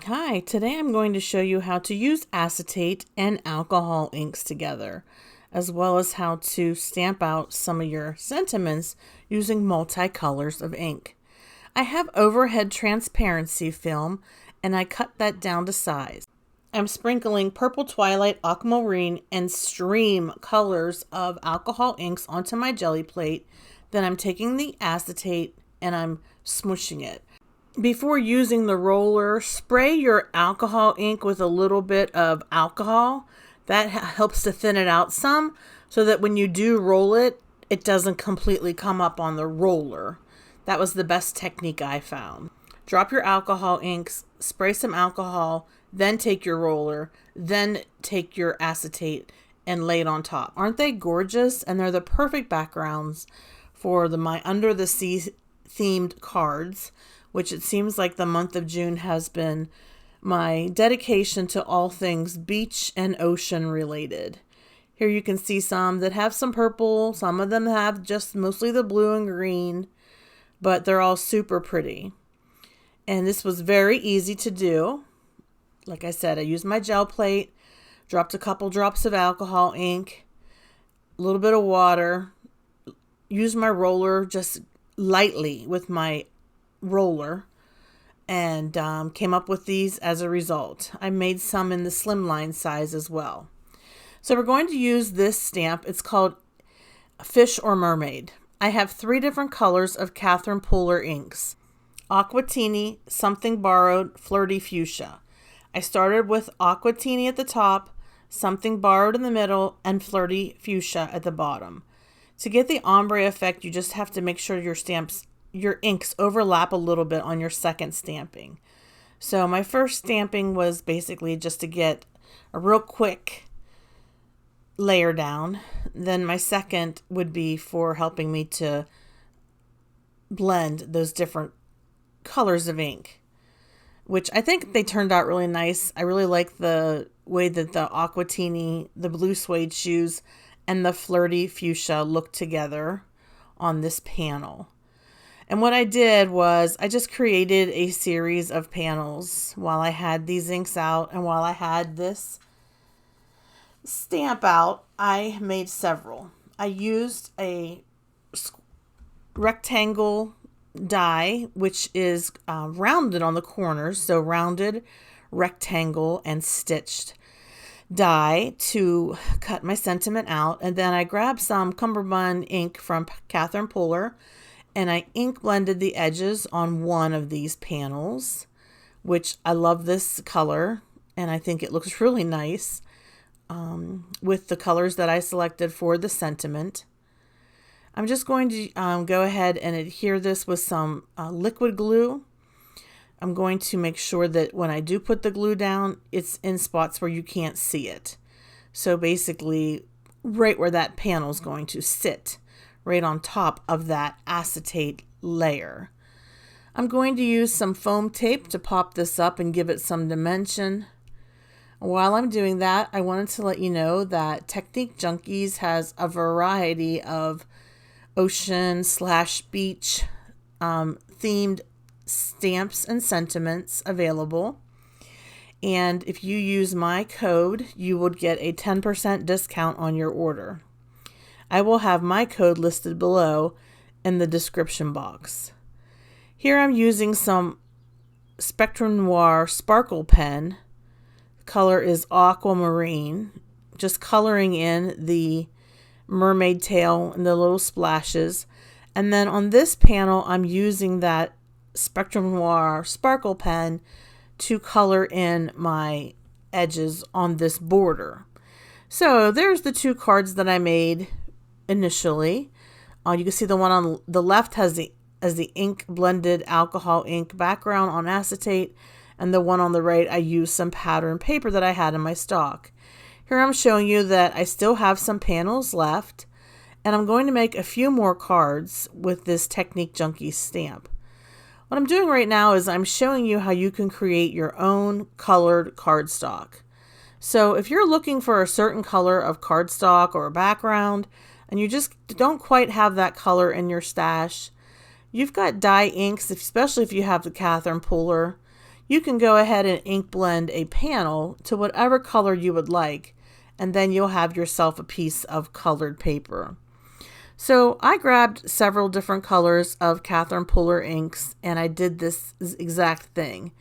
Hi, today I'm going to show you how to use acetate and alcohol inks together, as well as how to stamp out some of your sentiments using multicolors of ink. I have overhead transparency film and I cut that down to size. I'm sprinkling Purple Twilight, Aquamarine, and Stream colors of alcohol inks onto my jelly plate. Then I'm taking the acetate and I'm smushing it. Before using the roller, spray your alcohol ink with a little bit of alcohol. That helps to thin it out some so that when you do roll it, it doesn't completely come up on the roller. That was the best technique I found. Drop your alcohol inks, spray some alcohol, then take your roller, then take your acetate and lay it on top. Aren't they gorgeous? And they're the perfect backgrounds for my Under the Sea themed cards, which it seems like the month of June has been my dedication to all things beach and ocean related. Here you can see some that have some purple, some of them have just mostly the blue and green, but they're all super pretty. And this was very easy to do. Like I said, I used my gel plate, dropped a couple drops of alcohol ink, a little bit of water, used my roller just lightly with my roller, and came up with these as a result. I made some in the slimline size as well. So we're going to use this stamp. It's called Fish or Mermaid. I have 3 different colors of Catherine Pooler inks. Aquatini, Something Borrowed, Flirty Fuchsia. I started with Aquatini at the top, Something Borrowed in the middle, and Flirty Fuchsia at the bottom. To get the ombre effect, you just have to make sure your inks overlap a little bit on your second stamping. So my first stamping was basically just to get a real quick layer down. Then my second would be for helping me to blend those different colors of ink, which I think they turned out really nice. I really like the way that the Aquatini, the blue suede shoes, and the Flirty Fuchsia look together on this panel. And what I did was I just created a series of panels while I had these inks out, and while I had this stamp out, I made several. I used a rectangle die, which is rounded on the corners, so rounded, rectangle, and stitched die to cut my sentiment out. And then I grabbed some cummerbund ink from Catherine Pooler, and I ink blended the edges on one of these panels, which I love this color, and I think it looks really nice with the colors that I selected for the sentiment. I'm just going to go ahead and adhere this with some liquid glue. I'm going to make sure that when I do put the glue down, it's in spots where you can't see it. So basically, right where that panel is going to sit, right on top of that acetate layer. I'm going to use some foam tape to pop this up and give it some dimension. While I'm doing that, I wanted to let you know that Technique Junkies has a variety of ocean/beach themed stamps and sentiments available. And if you use my code, you would get a 10% discount on your order. I will have my code listed below in the description box. Here I'm using some Spectrum Noir sparkle pen. The color is Aquamarine. Just coloring in the mermaid tail and the little splashes. And then on this panel, I'm using that Spectrum Noir sparkle pen to color in my edges on this border. So there's the 2 cards that I made initially. You can see the one on the left has the ink blended alcohol ink background on acetate, and the one on the right I used some pattern paper that I had in my stock. Here I'm showing you that I still have some panels left, and I'm going to make a few more cards with this Technique Junkie stamp. What I'm doing right now is I'm showing you how you can create your own colored cardstock. So if you're looking for a certain color of cardstock or a background, and you just don't quite have that color in your stash, you've got dye inks, especially if you have the Catherine Pooler. you can go ahead and ink blend a panel to whatever color you would like, and then you'll have yourself a piece of colored paper. So I grabbed several different colors of Catherine Puller inks, and I did this exact thing.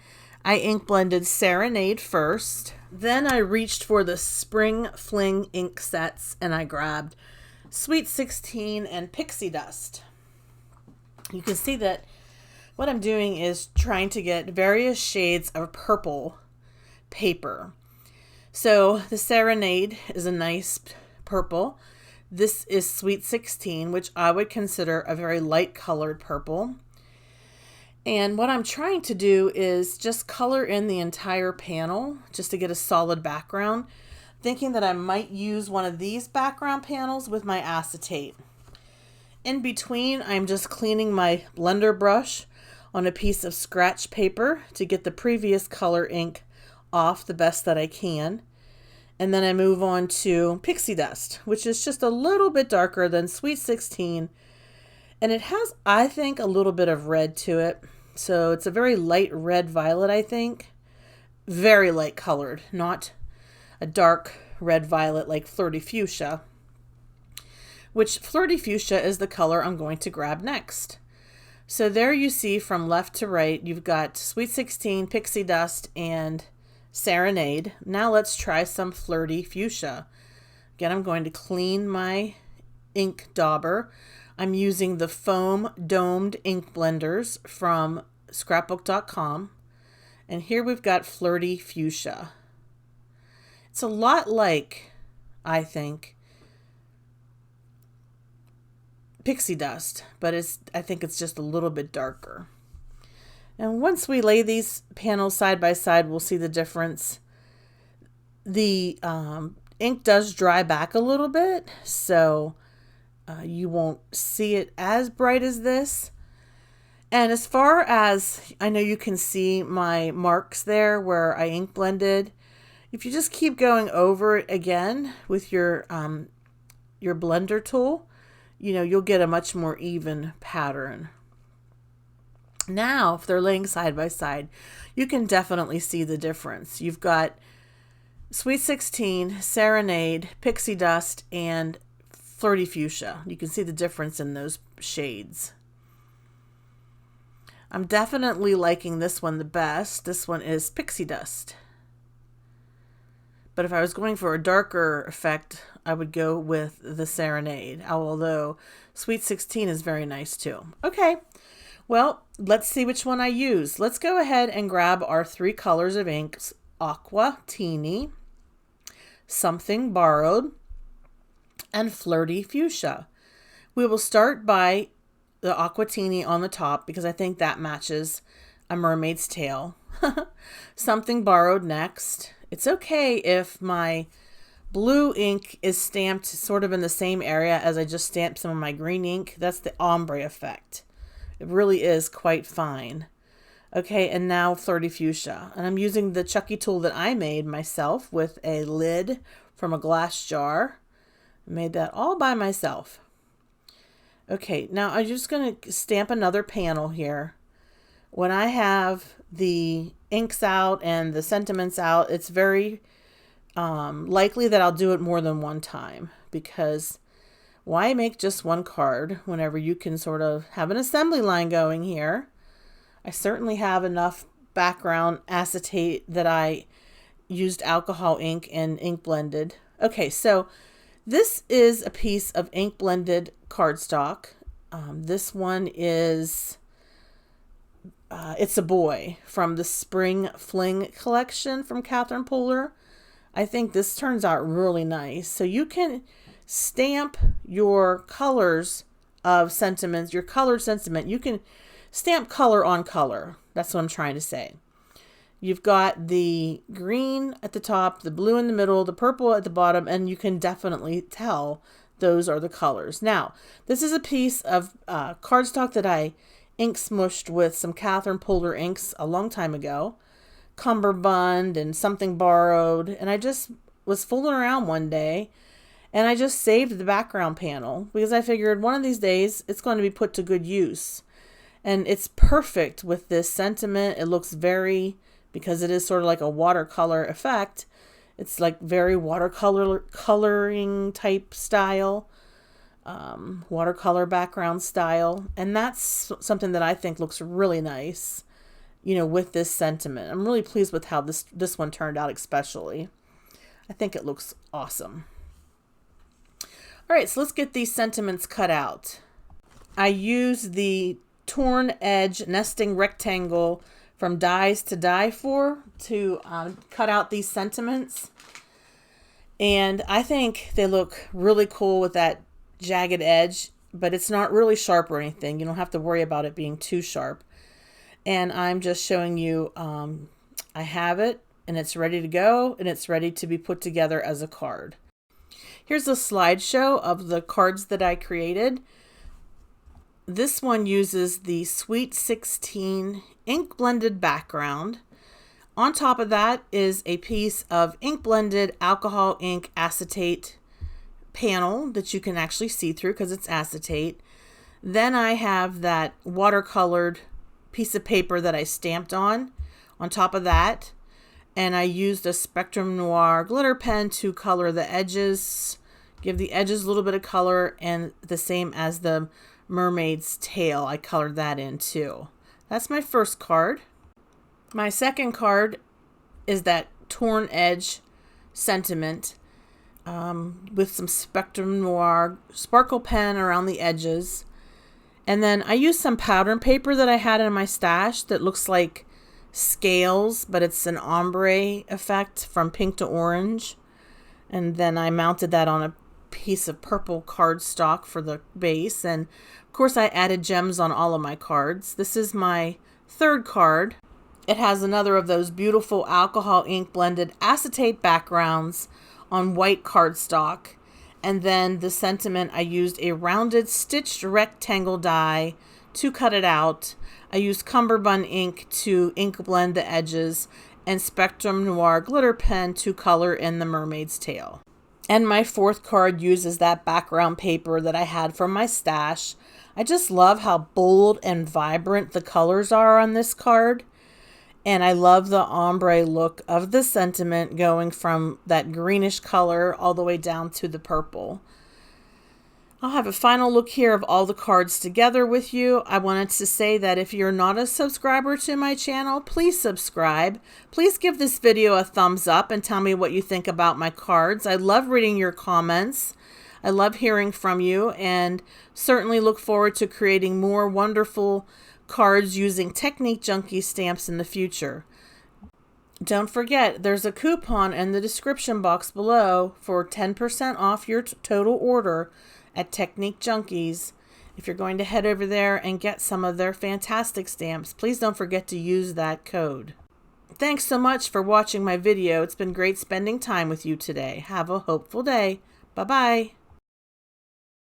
I ink blended Serenade first, then I reached for the Spring Fling ink sets, and I grabbed Sweet 16 and Pixie Dust. You can see that what I'm doing is trying to get various shades of purple paper. So the Serenade is a nice purple. This is Sweet 16, which I would consider a very light colored purple. And what I'm trying to do is just color in the entire panel just to get a solid background, thinking that I might use one of these background panels with my acetate. In between, I'm just cleaning my blender brush on a piece of scratch paper to get the previous color ink off the best that I can. And then I move on to Pixie Dust, which is just a little bit darker than Sweet 16. And it has, I think, a little bit of red to it. So it's a very light red violet, I think. Very light colored, not a dark red violet like Flirty Fuchsia, which Flirty Fuchsia is the color I'm going to grab next. So there you see from left to right, you've got Sweet 16, Pixie Dust, and Serenade. Now let's try some Flirty Fuchsia. Again, I'm going to clean my ink dauber. I'm using the foam domed ink blenders from scrapbook.com. And here we've got Flirty Fuchsia. It's a lot like, I think, Pixie Dust, but I think it's just a little bit darker. And once we lay these panels side by side, we'll see the difference. The ink does dry back a little bit, so you won't see it as bright as this. And as far as, I know you can see my marks there where I ink blended. If you just keep going over it again with your blender tool, you'll get a much more even pattern. Now, if they're laying side by side, you can definitely see the difference. You've got Sweet 16, Serenade, Pixie Dust, and Flirty Fuchsia. You can see the difference in those shades. I'm definitely liking this one the best. This one is Pixie Dust. But if I was going for a darker effect, I would go with the Serenade, although Sweet 16 is very nice too. Okay, well, let's see which one I use. Let's go ahead and grab our 3 colors of inks: Aqua Teeny, Something Borrowed, and Flirty Fuchsia. We will start by the Aqua Teeny on the top because I think that matches a mermaid's tail. Something Borrowed next. It's okay if my blue ink is stamped sort of in the same area as I just stamped some of my green ink. That's the ombre effect. It really is quite fine. Okay, and now Flirty Fuchsia. And I'm using the Chucky tool that I made myself with a lid from a glass jar. I made that all by myself. Okay, now I'm just going to stamp another panel here. When I have the inks out and the sentiments out, it's very likely that I'll do it more than one time, because why make just one card whenever you can sort of have an assembly line going here? I certainly have enough background acetate that I used alcohol ink and ink blended. Okay, so this is a piece of ink blended cardstock. This one is It's a Boy from the Spring Fling collection from Catherine Puller. I think this turns out really nice. So you can stamp your colors of sentiments, your colored sentiment. You can stamp color on color. That's what I'm trying to say. You've got the green at the top, the blue in the middle, the purple at the bottom, and you can definitely tell those are the colors. Now, this is a piece of cardstock that I ink smushed with some Catherine Puller inks a long time ago. Cummerbund and Something Borrowed. And I just was fooling around one day and I just saved the background panel because I figured one of these days it's going to be put to good use. And it's perfect with this sentiment. It looks very because it is sort of like a watercolor effect. It's like very coloring type style, watercolor background style. And that's something that I think looks really nice, you know, with this sentiment. I'm really pleased with how this one turned out especially. I think it looks awesome. All right, so let's get these sentiments cut out. I use the torn edge nesting rectangle from Dies to Die For to cut out these sentiments. And I think they look really cool with that jagged edge, but it's not really sharp or anything. You don't have to worry about it being too sharp. And I'm just showing you, I have it and it's ready to go and it's ready to be put together as a card. Here's a slideshow of the cards that I created. This one uses the Sweet 16 ink blended background. On top of that is a piece of ink blended alcohol ink acetate panel that you can actually see through because it's acetate. Then I have that watercolored piece of paper that I stamped on top of that. And I used a Spectrum Noir glitter pen to color the edges, give the edges a little bit of color, and the same as the mermaid's tail, I colored that in too. That's my first card. My second card is that torn edge sentiment with some Spectrum Noir sparkle pen around the edges. And then I used some pattern paper that I had in my stash that looks like scales, but it's an ombre effect from pink to orange. And then I mounted that on a piece of purple cardstock for the base. And of course I added gems on all of my cards. This is my third card. It has another of those beautiful alcohol ink blended acetate backgrounds on white cardstock. And then the sentiment, I used a rounded stitched rectangle die to cut it out. I used cummerbund ink to ink blend the edges and Spectrum Noir glitter pen to color in the mermaid's tail. And my fourth card uses that background paper that I had from my stash. I just love how bold and vibrant the colors are on this card. And I love the ombre look of the sentiment going from that greenish color all the way down to the purple. I'll have a final look here of all the cards together with you. I wanted to say that if you're not a subscriber to my channel, please subscribe. Please give this video a thumbs up and tell me what you think about my cards. I love reading your comments. I love hearing from you and certainly look forward to creating more wonderful cards using Technique Junkie stamps in the future. Don't forget, there's a coupon in the description box below for 10% off your total order at Technique Junkies. If you're going to head over there and get some of their fantastic stamps, please don't forget to use that code. Thanks so much for watching my video. It's been great spending time with you today. Have a hopeful day. Bye-bye.